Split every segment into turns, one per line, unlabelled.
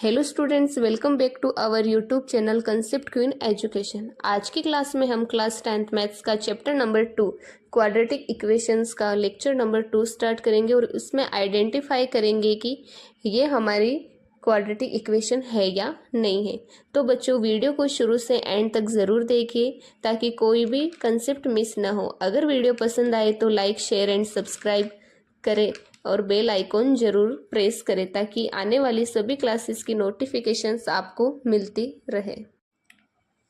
Hello students, welcome back to our YouTube channel concept queen education. आज की class में हम क्लास 10th मैथ्स का चैप्टर नंबर 2 क्वाड्रेटिक इक्वेशंस का lecture number 2 start करेंगे और उसमें आइडेंटिफाई करेंगे कि ये हमारी क्वाड्रेटिक इक्वेशन है या नहीं है। तो बच्चों, वीडियो को शुरू से एंड तक ज़रूर देखिए ताकि कोई भी कंसेप्ट मिस ना हो। अगर वीडियो पसंद आए तो लाइक, शेयर एंड सब्सक्राइब करें और बेल आइकॉन जरूर प्रेस करें ताकि आने वाली सभी क्लासेस की नोटिफिकेशंस आपको मिलती रहे।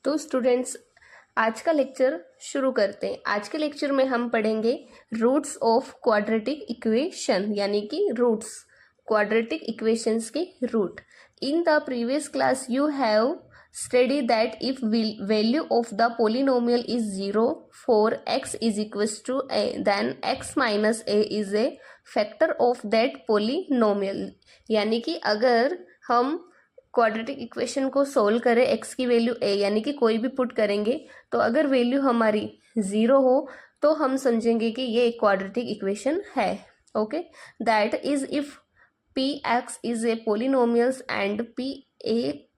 तो स्टूडेंट्स, आज का लेक्चर शुरू करते हैं। आज के लेक्चर में हम पढ़ेंगे रूट्स ऑफ क्वाड्रेटिक इक्वेशन, यानी कि रूट्स, क्वाड्रेटिक इक्वेशंस के root. In the previous class you have study that if value of the polynomial is 0 for x is equals to a, then x minus a is a factor of that polynomial। यानी कि अगर हम quadratic equation को solve करें, x की value a यानी कि कोई भी पुट करेंगे, तो अगर वैल्यू हमारी 0 हो तो हम समझेंगे कि ये एक क्वाड्रेटिक इक्वेशन है। Okay, that is if px is a polynomials and pa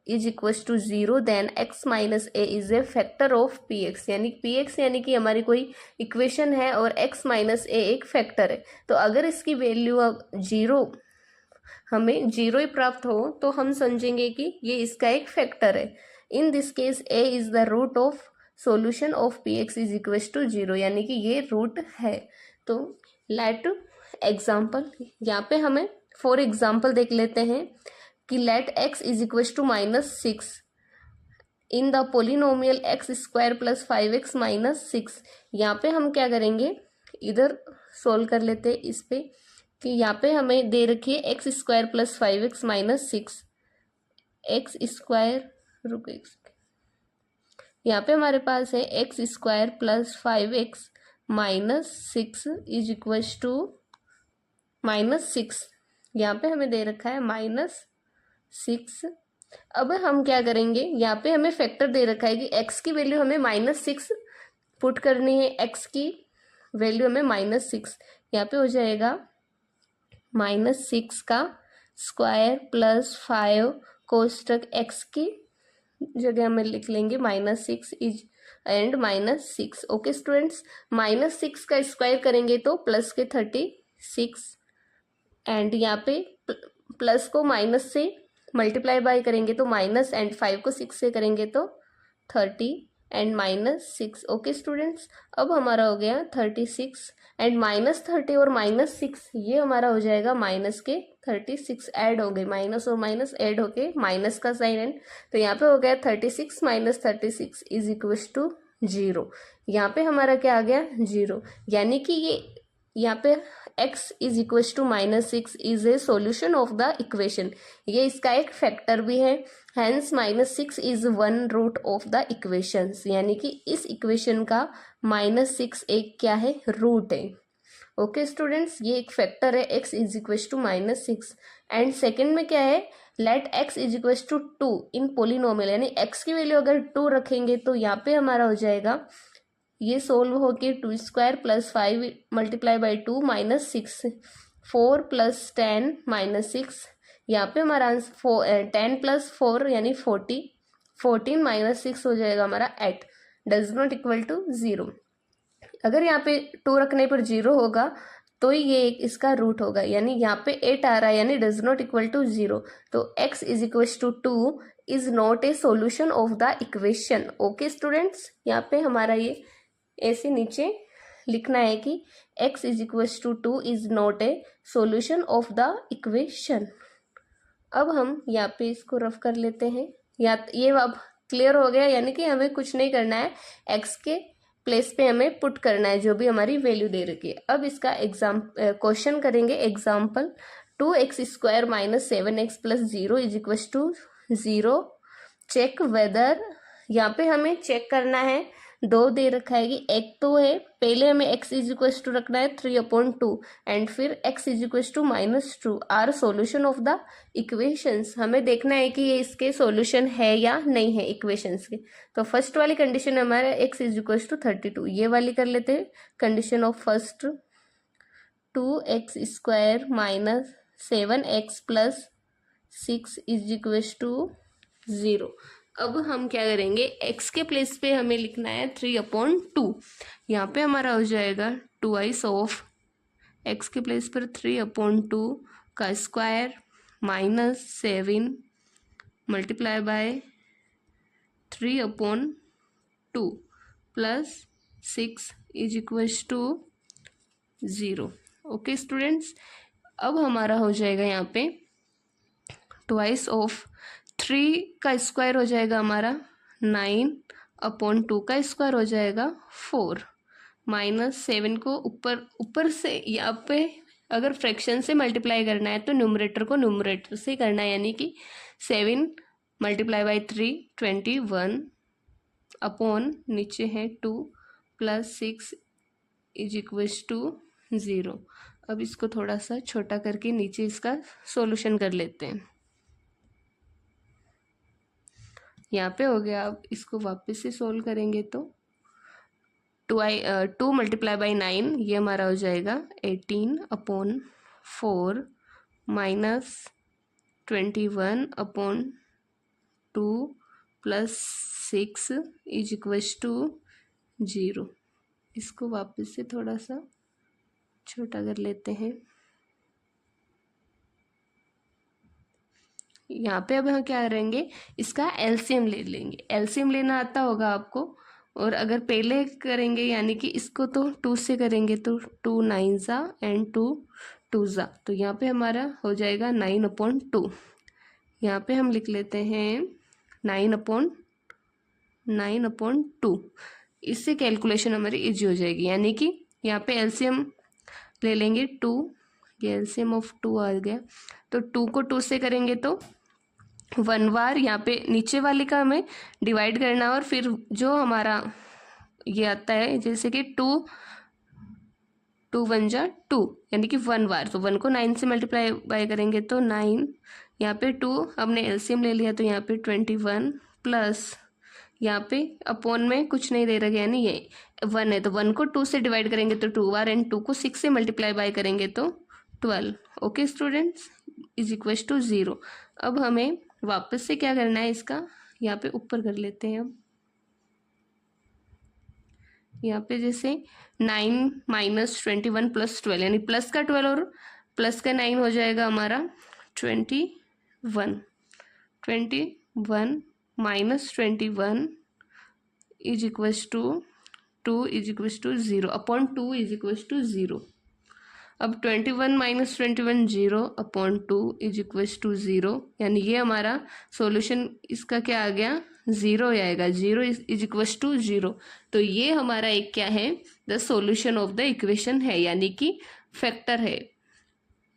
is equals to 0 then x minus a is a factor of px। यानी px यानी कि हमारी कोई इक्वेशन है और x माइनस ए एक फैक्टर है। तो अगर इसकी वैल्यू अब 0, हमें 0 ही प्राप्त हो तो हम समझेंगे कि ये इसका एक फैक्टर है। In this case a is the root of solution of px is equals to 0, यानी कि ये रूट है। तो लेट एग्जाम्पल, यहाँ पे हमें फॉर एग्जाम्पल देख लेते हैं कि let x is equal to -6 in the polynomial x square plus 5x minus 6। यहाँ पे हम क्या करेंगे, इधर सोल्व कर लेते हैं इस पे कि यहाँ पे हमें दे रखी है x square plus 5x minus 6। X square, रुको, यहाँ पे हमारे पास है x square plus 5x minus 6 is equal to -6। यहाँ पे हमें दे रखा है -6। अब हम क्या करेंगे, यहाँ पे हमें फैक्टर दे रखा है कि x की वैल्यू हमें -6 पुट करनी है। x की वैल्यू हमें -6, यहाँ पे हो जाएगा -6 का स्क्वायर प्लस 5 कोष्टक x की जगह हमें लिख लेंगे -6 इज एंड -6। ओके स्टूडेंट्स, -6 का स्क्वायर करेंगे तो प्लस के 36 एंड यहाँ पे प्लस को माइनस से मल्टीप्लाई बाय करेंगे तो माइनस, एंड 5 को 6 से करेंगे तो 30 एंड -6। ओके स्टूडेंट्स, अब हमारा हो गया 36 एंड -30 और -6, ये हमारा हो जाएगा माइनस के 36 ऐड हो गए, माइनस और माइनस ऐड होके माइनस का साइन एंड, तो यहाँ पे हो गया 36 माइनस 36 इज इक्वल टू 0। यहाँ पे हमारा क्या आ गया, 0, यानी कि ये यहाँ पे x is equal to -6 is a solution of the equation. ये इसका एक फैक्टर भी है, hence -6 is 1 root of the equations, यानी कि इस इक्वेशन का -6 एक क्या है, रूट है। ओके स्टूडेंट्स, ये एक फैक्टर है x is equal to -6। And second में क्या है, let x is equal to 2 in polynomial, यानी x की वैल्यू अगर 2 रखेंगे तो यहाँ पे हमारा हो जाएगा, ये सोल्व होके 2 square plus 5 multiply by 2 -6, 4 plus 10 -6, यहाँ पे हमारा आंसर 10 प्लस 4 यानी 40, 14 -6 हो जाएगा हमारा 8, डज नॉट इक्वल टू 0। अगर यहाँ पे 2 रखने पर 0 होगा तो ये एक इसका रूट होगा, यानी यहाँ पे 8 आ रहा है, यानी डज नॉट इक्वल टू 0। तो x is equal to 2 is not a solution of the equation. Okay students, यहाँ पे हमारा ये ऐसे नीचे लिखना है कि x is equal to 2 is not a solution of the equation. अब हम यहाँ पे इसको रफ कर लेते हैं, या ये अब क्लियर हो गया, यानी कि हमें कुछ नहीं करना है, x के प्लेस पे हमें पुट करना है जो भी हमारी वैल्यू दे रखी है। अब इसका क्वेश्चन करेंगे। Example, 2x square minus 7x plus 0 is equal to 0, check whether. यहाँ पे हमें चेक करना है, 2 दे रखा है कि एक तो है, पहले हमें x इज इक्वल टू रखना है 3/2 एंड फिर x is equal to -2 are solution of the equations. हमें देखना है कि ये इसके सोल्यूशन है या नहीं है इक्वेशंस के। तो फर्स्ट वाली कंडीशन हमारा x इज इक्वल टू 32, ये वाली कर लेते हैं condition of first, 2x square minus 7x plus 6 is equals to 0। अब हम क्या करेंगे, x के प्लेस पे हमें लिखना है 3/2। यहाँ पे हमारा हो जाएगा 2 ऑफ x के प्लेस पर 3/2 का square minus 7 multiply by 3/2 plus 6 is equals to 0। Okay students, अब हमारा हो जाएगा यहाँ पे 2 ऑफ 3 का स्क्वायर हो जाएगा हमारा 9/2 का स्क्वायर हो जाएगा 4 माइनस 7 को ऊपर से यहाँ पे अगर फ्रैक्शन से मल्टीप्लाई करना है तो न्यूमरेटर को न्यूमरेटर से करना है, यानी कि 7 मल्टीप्लाई बाई 3 21 अपॉन नीचे है 2 प्लस 6 इज इक्वल्स टू 0। अब इसको थोड़ा सा छोटा करके नीचे इसका सॉल्यूशन कर लेते हैं। यहाँ पे हो गया। अब इसको वापस से सोल्व करेंगे तो 2 मल्टीप्लाई बाई 9 ये हमारा हो जाएगा 18/4 minus 21/2 plus 6 is equals to 0। इसको वापस से थोड़ा सा छोटा कर लेते हैं। यहाँ पे अब हम क्या करेंगे, इसका एलसीएम ले लेंगे। एलसीएम लेना आता होगा आपको, और अगर पहले करेंगे यानी कि इसको तो 2 से करेंगे तो 2 9 ज़ा एंड 2 2 ज़ा, तो यहाँ पे हमारा हो जाएगा 9/2। यहाँ पे हम लिख लेते हैं 9/2। इससे कैलकुलेशन हमारी इजी हो जाएगी, यानी कि यहाँ पे एलसीएम ले लेंगे 2, ये एलसीएम ऑफ 2 आ गया, तो 2 को 2 से करेंगे तो 1 बार यहाँ पे नीचे वाले का हमें डिवाइड करना, और फिर जो हमारा ये आता है जैसे कि 2 1 जा 2 यानी कि 1 बार, तो 1 को 9 से मल्टीप्लाई बाय करेंगे तो 9, यहाँ पे 2 हमने एलसीएम ले लिया तो यहाँ पे 21 प्लस यहाँ पे अपॉन में कुछ नहीं दे रखा, यानी ये 1 है तो 1 को 2 से डिवाइड करेंगे तो 2 बार, एंड 2 को 6 से मल्टीप्लाई बाय करेंगे तो 12। Okay students, is equal to 0। अब हमें वापस से क्या करना है, इसका यहाँ पे ऊपर कर लेते हैं। अब यहाँ पे जैसे 9 माइनस 21 प्लस 12, यानी प्लस का 12 और प्लस का 9 हो जाएगा हमारा 21 minus 21 is equals to 2 is equals to 0 upon 2 is equals to 0। अब 21 माइनस 21 0/2 इज इक्वल्स टू 0, यानी ये हमारा सॉल्यूशन इसका क्या आ गया, 0 आएगा। 0 इज इक्वल्स टू 0, तो ये हमारा एक क्या है, the solution of the equation है, यानी कि फैक्टर है।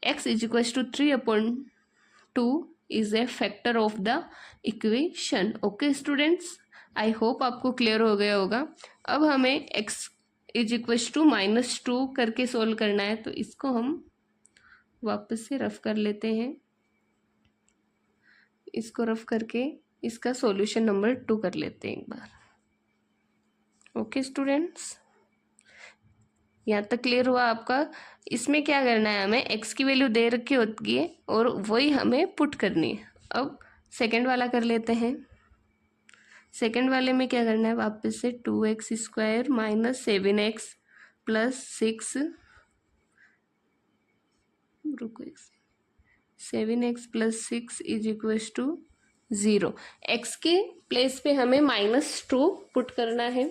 x is equals to 3/2 is a factor of the equation. Okay students, I hope आपको क्लियर हो गया होगा। अब हमें x इज इक्वल्स टू -2 करके सोल्व करना है, तो इसको हम वापस से रफ कर लेते हैं। इसको रफ करके इसका सॉल्यूशन नंबर 2 कर लेते हैं एक बार। ओके स्टूडेंट्स, यहाँ तक क्लियर हुआ आपका। इसमें क्या करना है, हमें x की वैल्यू दे रखी होती है और वही हमें पुट करनी है। अब सेकंड वाला कर लेते हैं। सेकंड वाले में क्या करना है, वापस से 2x² minus 7x plus 6 7x plus 6 is equals to 0। x के प्लेस पे हमें -2 पुट करना है,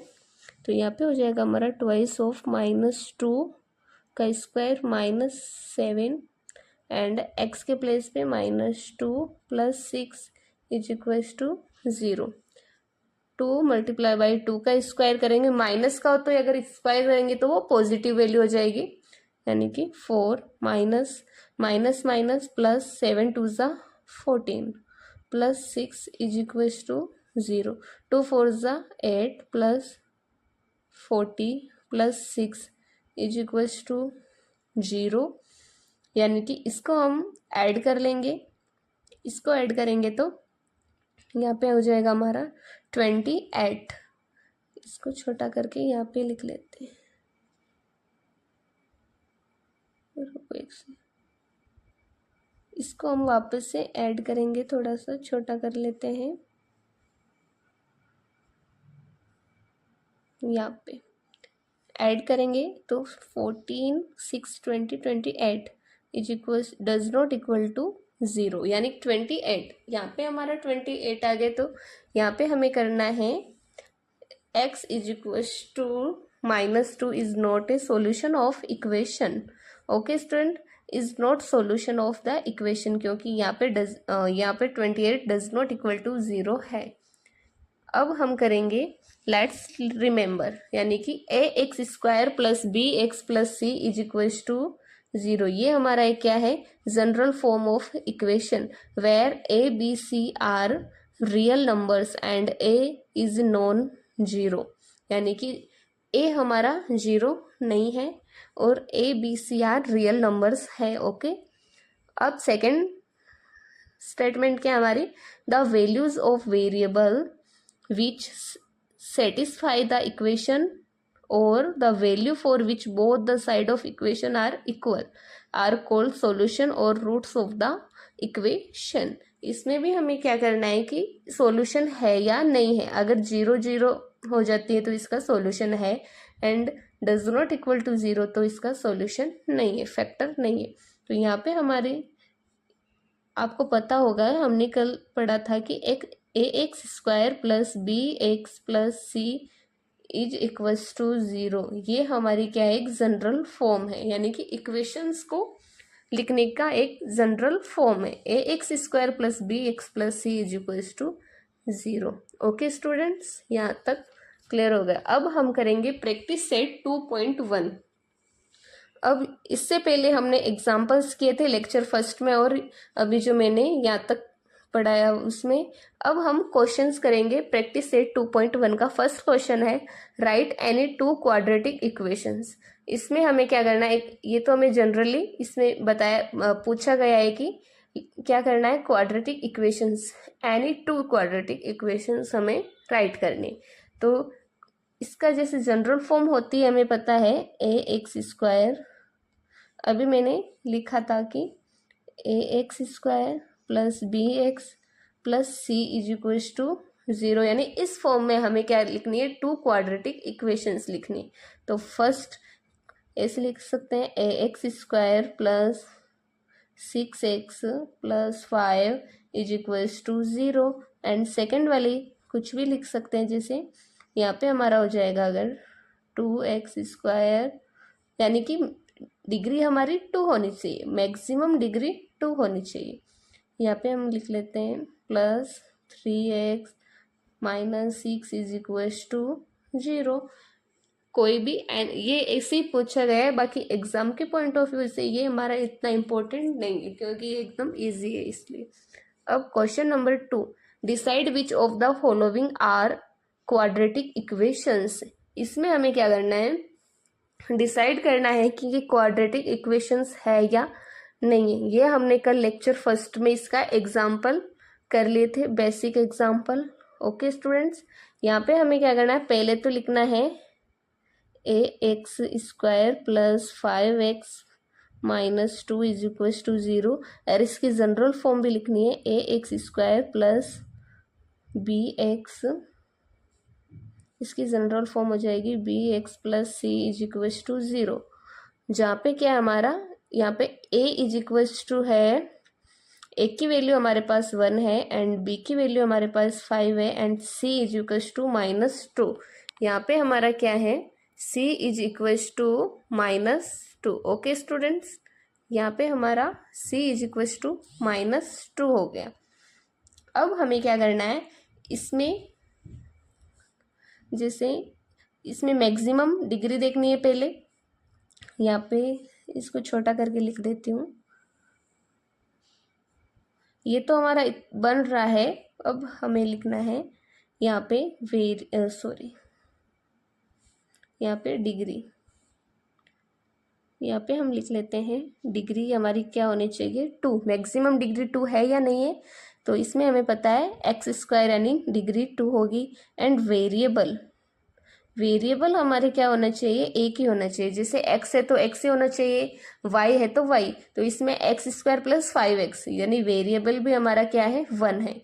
तो यहाँ पे हो जाएगा हमारा 2 ऑफ -2 का स्क्वायर माइनस 7, एंड x के प्लेस पे -2 plus 6 is equals to 0। 2 multiply by 2 का स्क्वायर करेंगे, माइनस का हो तो अगर स्क्वायर करेंगे तो वो पॉजिटिव वैल्यू हो जाएगी, यानी कि 4 माइनस माइनस माइनस प्लस 7 2 ज़ा 14 प्लस 6 इज इक्वल्स टू 0। 2 4 ज़ा 8 plus 40 plus 6 is equals to 0, यानी कि इसको हम ऐड कर लेंगे। इसको ऐड करेंगे तो यहाँ पे हो जाएगा हमारा 28। इसको छोटा करके यहाँ पे लिख लेते हैं। इसको हम वापस से ऐड करेंगे, थोड़ा सा छोटा कर लेते हैं यहाँ पे ऐड करेंगे तो 14 6 20 28 is equal does not equal to 0, यानी 28 यहाँ पे हमारा 28 आ गया। तो यहाँ पे हमें करना है x is equal to -2 is not a solution of equation. Okay student, is not solution of the equation, क्योंकि यहाँ पे 28 डज नॉट इक्वल टू 0 है। अब हम करेंगे लेट्स रिमेंबर, यानी कि A X square plus B X plus C is equals to 0। ये हमारा एक क्या है, general form of equation where A B C are real numbers and A is non 0, यानी कि ए हमारा 0 नहीं है और A B C are real numbers है। ओके, अब सेकेंड स्टेटमेंट क्या हमारी, the values of variable which satisfy the equation or the value for which both the side of equation are equal are called solution or roots of the equation। इसमें भी हमें क्या करना है कि सॉल्यूशन है या नहीं है। अगर 0 0 हो जाती है तो इसका सॉल्यूशन है, and does not equal to 0 तो इसका सॉल्यूशन नहीं है, फैक्टर नहीं है। तो यहाँ पे हमारे आपको पता होगा, हमने कल पढ़ा था कि एक A X square plus B X plus C is equals to 0, ये हमारी क्या है, एक जनरल फॉर्म है, यानी कि इक्वेशंस को लिखने का एक जनरल फॉर्म है। A X square plus B X plus C is equals to 0। Okay students, यहाँ तक क्लियर हो गया। अब हम करेंगे प्रैक्टिस सेट 2.1। अब इससे पहले हमने एग्जाम्पल्स किए थे लेक्चर फर्स्ट में, और अभी जो मैंने यहाँ तक पढ़ाया उसमें। अब हम क्वेश्चंस करेंगे प्रैक्टिस सेट 2.1 का। फर्स्ट क्वेश्चन है right any two quadratic equations. इसमें हमें क्या करना है, ये तो हमें जनरली इसमें पूछा गया है कि क्या करना है, quadratic equations, any two quadratic equations हमें राइट करने। तो इसका जैसे जनरल फॉर्म होती है हमें पता है, ए एक्स स्क्वायर, अभी मैंने लिखा था कि A X square plus B X plus C is equals to 0, यानी इस फॉर्म में हमें क्या लिखनी है, टू क्वाड्रेटिक इक्वेशंस लिखनी। तो फर्स्ट ऐसे लिख सकते हैं, A X square plus 6x plus 5 is equals to 0, and second वाली कुछ भी लिख सकते हैं, जैसे यहाँ पे हमारा हो जाएगा अगर 2x स्क्वायर, यानी कि डिग्री हमारी 2 होनी चाहिए, मैक्सिमम डिग्री 2 होनी चाहिए। यहाँ पे हम लिख लेते हैं plus 3x minus 6 is equals to 0। कोई भी, एंड ये ऐसे ही पूछा गया है, बाकी एग्जाम के पॉइंट ऑफ व्यू से ये हमारा इतना इम्पोर्टेंट नहीं है क्योंकि ये एकदम इजी है इसलिए। अब question number 2, decide which of the following are quadratic equations. इसमें हमें क्या करना है, डिसाइड करना है कि ये क्वाड्रेटिक इक्वेशंस है या नहीं है। ये हमने कल लेक्चर फर्स्ट में इसका एग्जाम्पल कर लिए थे, बेसिक एग्जाम्पल। ओके स्टूडेंट्स, यहाँ पे हमें क्या करना है, पहले तो लिखना है A X square plus 5x minus 2 is equal to 0, और इसकी जनरल फॉर्म भी लिखनी है, A X square plus B X, इसकी जनरल फॉर्म हो जाएगी B X plus C is equal to 0, जहाँ पे क्या है हमारा, यहाँ पे a इज इक्वल्स टू है, a की वैल्यू हमारे पास 1 है एंड b की वैल्यू हमारे पास 5 है, and c is equals to -2। यहाँ पे हमारा क्या है, c is equals to -2। Okay students, यहाँ पे हमारा c इज इक्वल्स टू -2 हो गया। अब हमें क्या करना है, इसमें जैसे इसमें मैक्सिमम डिग्री देखनी है पहले, यहाँ पे इसको छोटा करके लिख देती हूँ, ये तो हमारा बन रहा है। अब हमें लिखना है यहाँ पे यहाँ पे डिग्री, यहाँ पे हम लिख लेते हैं डिग्री हमारी क्या होनी चाहिए, 2, मैक्सिमम डिग्री 2 है या नहीं है। तो इसमें हमें पता है एक्स स्क्वायर यानी डिग्री 2 होगी, एंड वेरिएबल हमारे क्या होना चाहिए, एक ही होना चाहिए। जैसे x है तो x ही होना चाहिए, y है तो y, तो इसमें x² + 5x यानी वेरिएबल भी हमारा क्या है, 1 है।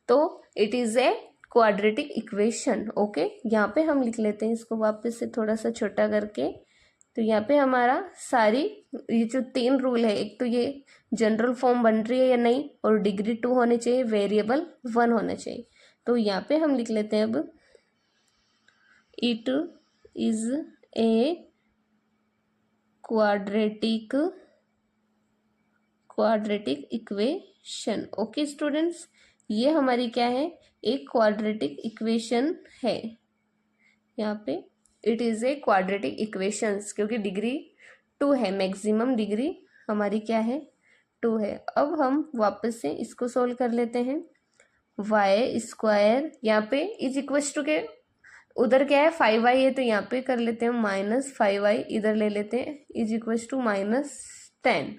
तो it is a quadratic equation. Okay, यहाँ पे हम लिख लेते हैं इसको वापस से थोड़ा सा छोटा करके। तो यहाँ पे हमारा सारी ये जो 3 रूल है, एक तो ये जनरल फॉर्म बन रही है या नहीं, और डिग्री 2 होनी चाहिए, वेरिएबल 1 होना चाहिए। तो यहाँ पे हम लिख लेते हैं अब it is a quadratic equation. Okay students, ये हमारी क्या है, एक क्वाड्रेटिक इक्वेशन है। यहाँ पे it is a quadratic equations, क्योंकि डिग्री 2 है, मैक्सिमम डिग्री हमारी क्या है, 2 है। अब हम वापस से इसको सोल्व कर लेते हैं। y² यहाँ पे इज इक्वल्स टू के उधर क्या है 5y है, तो यहाँ पे कर लेते हैं -5y, इधर ले लेते हैं इज इक्वल्स टू -10।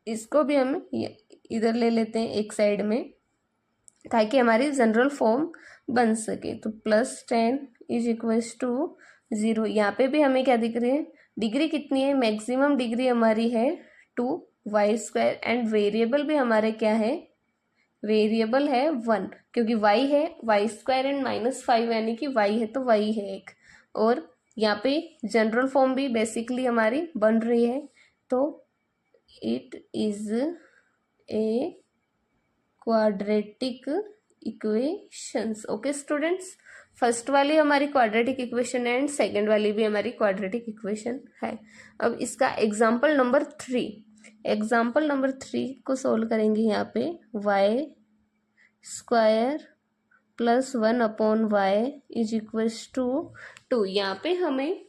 इसको भी हम इधर ले लेते हैं एक साइड में, ताकि हमारी जनरल फॉर्म बन सके। तो +10 इज इक्वल्स टू 0। यहाँ पे भी हमें क्या दिख रही है, डिग्री कितनी है, मैक्सिमम डिग्री हमारी है 2y², एंड वेरिएबल भी हमारे क्या है, वेरिएबल है 1, क्योंकि y है y² एंड -5 यानी कि y है तो y है एक। और यहाँ पे जनरल फॉर्म भी बेसिकली हमारी बन रही है। तो it is a quadratic equations. Okay students, first वाली हमारी क्वाड्रेटिक इक्वेशन है एंड सेकेंड वाली भी हमारी क्वाड्रेटिक इक्वेशन है। अब इसका एग्जाम्पल नंबर 3 को सोल्व करेंगे। यहाँ पे y² + 1/y is equals to 2। यहाँ पे हमें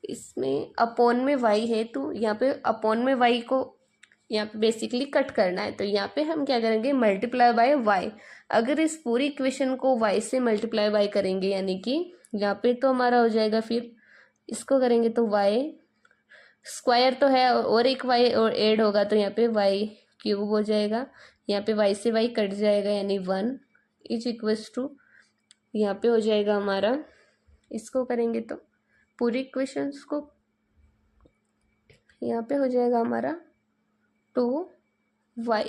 इसमें अपॉन में y है, तो यहाँ पे अपॉन में y को यहाँ पे बेसिकली कट करना है। तो यहाँ पे हम क्या करेंगे, मल्टीप्लाई बाय y। अगर इस पूरी इक्वेशन को y से मल्टीप्लाई बाय करेंगे, यानी कि यहाँ पे तो हमारा हो जाएगा, फिर इसको करेंगे तो y² तो है और एक y और ऐड होगा, तो यहाँ पे y³ हो जाएगा। यहाँ पे y से y कट जाएगा, यानी 1 इज इक्वल्स टू यहाँ पे हो जाएगा हमारा, इसको करेंगे तो पूरी इक्वेशंस को यहाँ पे हो जाएगा हमारा 2y।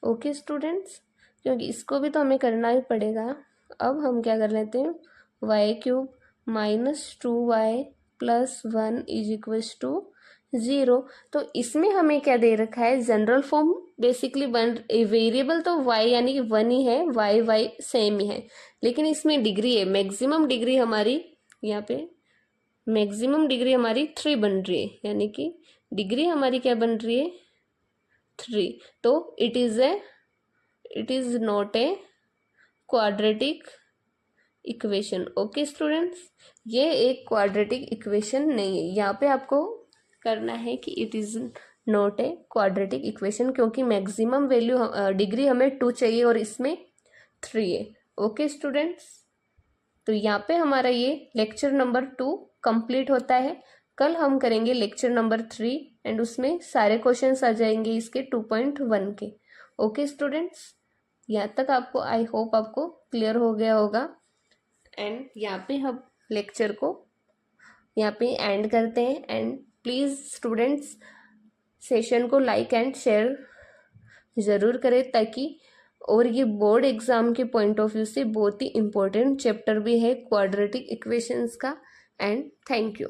ओके स्टूडेंट्स, क्योंकि इसको भी तो हमें करना ही पड़ेगा। अब हम क्या कर लेते हैं, y³ -2y + 1 is equals to 0। तो इसमें हमें क्या दे रखा है, जनरल फॉर्म बेसिकली वेरिएबल तो y यानी कि 1 ही है, y सेम ही है, लेकिन इसमें डिग्री है, मैक्सिमम डिग्री हमारी यहाँ पे मैक्सिमम डिग्री हमारी 3 बन रही है, यानी कि डिग्री हमारी क्या बन रही है, 3। तो it is not a quadratic equation. Okay students, ये एक क्वाड्रेटिक इक्वेशन नहीं है। यहाँ पे आपको करना है कि it is not a quadratic equation, क्योंकि मैक्सिमम वैल्यू डिग्री हमें 2 चाहिए और इसमें 3 है। ओके स्टूडेंट्स, तो यहाँ पे हमारा ये लेक्चर नंबर 2 कंप्लीट होता है। कल हम करेंगे लेक्चर नंबर 3 एंड उसमें सारे क्वेश्चंस आ जाएंगे इसके 2.1 के। ओके स्टूडेंट्स, यहाँ तक आपको आई होप आपको क्लियर हो गया होगा। एंड यहाँ पे हम लेक्चर को यहाँ पे एंड करते हैं। एंड प्लीज़ स्टूडेंट्स सेशन को लाइक एंड शेयर ज़रूर करें, ताकि और ये बोर्ड एग्ज़ाम के पॉइंट ऑफ व्यू से बहुत ही इम्पोर्टेंट चैप्टर भी है क्वाड्रेटिक इक्वेशंस का। And thank you.